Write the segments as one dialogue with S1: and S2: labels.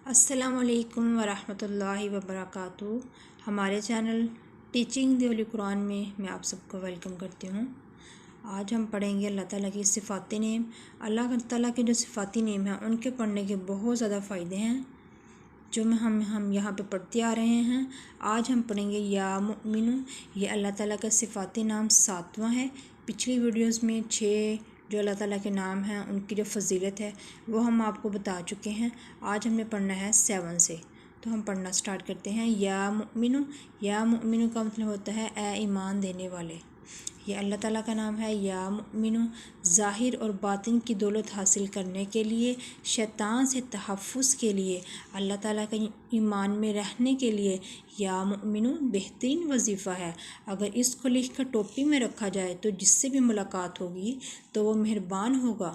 S1: अस्सलामुअलैकुम वरहमतुल्लाहि वबरकातुहू। हमारे channel teaching the Holi Quran में मैं आप सबको वेलकम करती हूँ। आज हम पढ़ेंगे अल्लाह ताला की सिफ़ाती नेम। अल्लाह ताला के जो सिफ़ाती नेम हैं उनके पढ़ने के बहुत ज़्यादा फ़ायदे हैं जो हम यहाँ पे पढ़ते आ रहे हैं। आज हम पढ़ेंगे या मुमिनु। ये अल्लाह ताला का सिफ़ाती नाम 7वां है। पिछली वीडियोज़ में 6 जो अल्लाह ताला के नाम हैं उनकी जो फजीलत है वो हम आपको बता चुके हैं। आज हमने पढ़ना है 7 से, तो हम पढ़ना स्टार्ट करते हैं। या मुमिनु। या मुमिनु का मतलब होता है ए ईमान देने वाले। ये अल्लाह ताला का नाम है या मुमिनु। ज़ाहिर और बातिन की दौलत हासिल करने के लिए, शैतान से तहफ़्फ़ुज़ के लिए, अल्लाह ताला के ईमान में रहने के लिए या मुमिनु बेहतरीन वजीफ़ा है। अगर इसको लिख कर टोपी में रखा जाए तो जिससे भी मुलाकात होगी तो वो मेहरबान होगा।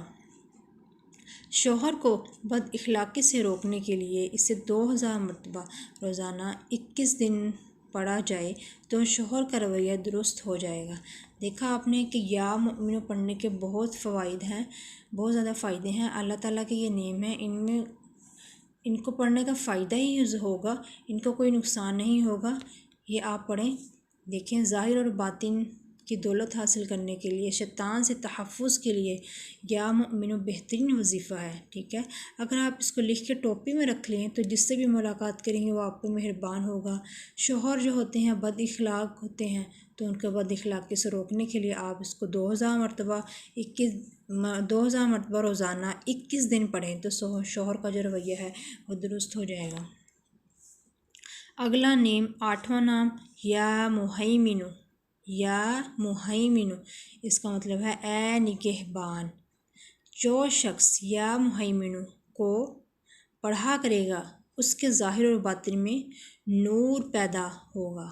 S1: शोहर को बद इखलाक़ी से रोकने के लिए इसे 2000 मरतबा रोज़ाना 21 दिन पढ़ा जाए तो शोहर का रवैया दुरुस्त हो जाएगा। देखा आपने कि या मुमिनु पढ़ने के बहुत फ़वाइद हैं, बहुत ज़्यादा फ़ायदे हैं। अल्लाह ताला के ये नेम हैं, इनको पढ़ने का फ़ायदा ही होगा, इनको कोई नुकसान नहीं होगा। ये आप पढ़ें। देखें, ज़ाहिर और बातिन की दौलत हासिल करने के लिए, शैतान से तहफ़्फ़ुज़ के लिए या मुमिनु बेहतरीन वजीफ़ा है। ठीक है, अगर आप इसको लिख के टोपी में रख लें तो जिससे भी मुलाकात करेंगे वो आपको मेहरबान होगा। शोहर जो होते हैं बद इखलाक़ होते हैं तो उनके बद इखलाक़ी से रोकने के लिए आप इसको 2000 मरतबा रोज़ाना 21 दिन पढ़ें तो शोहर का जो रवैया है वो दुरुस्त हो जाएगा। अगला नेम 8वां नाम या मुहैमिनु। या मुहैमिनु इसका मतलब है ए निगहबान। जो शख्स या मुहैमिनु को पढ़ा करेगा उसके ज़ाहिर और बातिन में नूर पैदा होगा।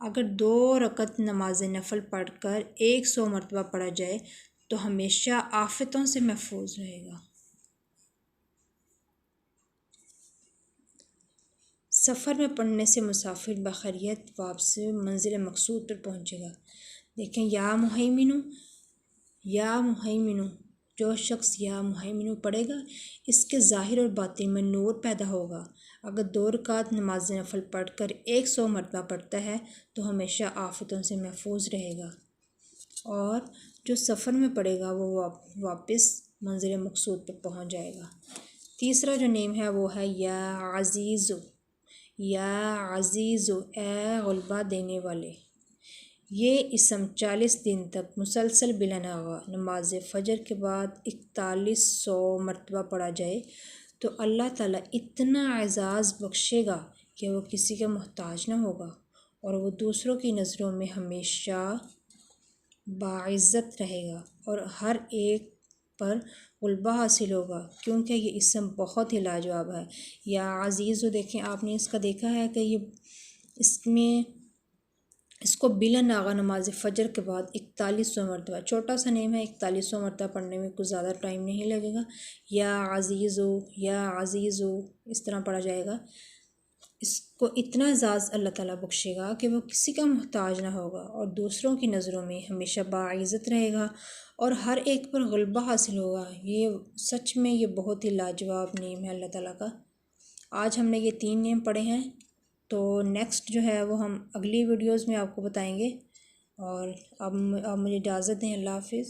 S1: अगर 2 रकत नमाज नफल पढ़कर 100 मरतबा पढ़ा जाए तो हमेशा आफतों से महफूज रहेगा। सफ़र में पढ़ने से मुसाफिर बखैरियत वापसी मंजिल मकसूद पर पहुँचेगा। देखें, या मुहैमिनु जो शख्स या मुहैमिनु पढ़ेगा इसके ज़ाहिर और बातिन में नूर पैदा होगा। अगर 2 रकात नमाज नफल पढ़कर 100 मरतबा पढ़ता है तो हमेशा आफतों से महफूज रहेगा। और जो सफ़र में पढ़ेगा वो वापस मंजिल मकसूद पर पहुँच जाएगा। तीसरा जो नेम है वो है या अज़ीज़ु। या अज़ीज़ु ए ग़ुलबा देने वाले। ये इसम 40 दिन तक मुसलसल बिला नागा नमाज फ़जर के बाद 4100 मरतबा पढ़ा जाए तो अल्लाह ताला इतना एज़ाज़ बख्शेगा कि वो किसी का मोहताज ना होगा और वो दूसरों की नज़रों में हमेशा बाइज़्ज़त रहेगा और हर एक पर ग़ुलबा हासिल होगा, क्योंकि ये इसम बहुत ही लाजवाब है। या अज़ीज़ देखें, आपने इसका देखा है कि ये इसको बिला नागा नमाज फ़जर के बाद 4100 मरतबा, छोटा सा नेम है, 4100 मरतबा पढ़ने में कुछ ज़्यादा टाइम नहीं लगेगा। या अज़ीज़ो इस तरह पढ़ा जाएगा। इसको इतना एज़ाज़ अल्लाह ताला बख्शेगा कि वो किसी का मोहताज ना होगा और दूसरों की नज़रों में हमेशा बाइज़्ज़त रहेगा और हर एक पर ग़ुलबा हासिल होगा। ये सच में ये बहुत ही लाजवाब नेम है अल्लाह ताला का। आज हमने ये 3 नेम पढ़े हैं, तो नेक्स्ट जो है वो हम अगली वीडियोज़ में आपको बताएंगे। और अब मुझे इजाज़त दें। अल्लाह हाफ़िज़।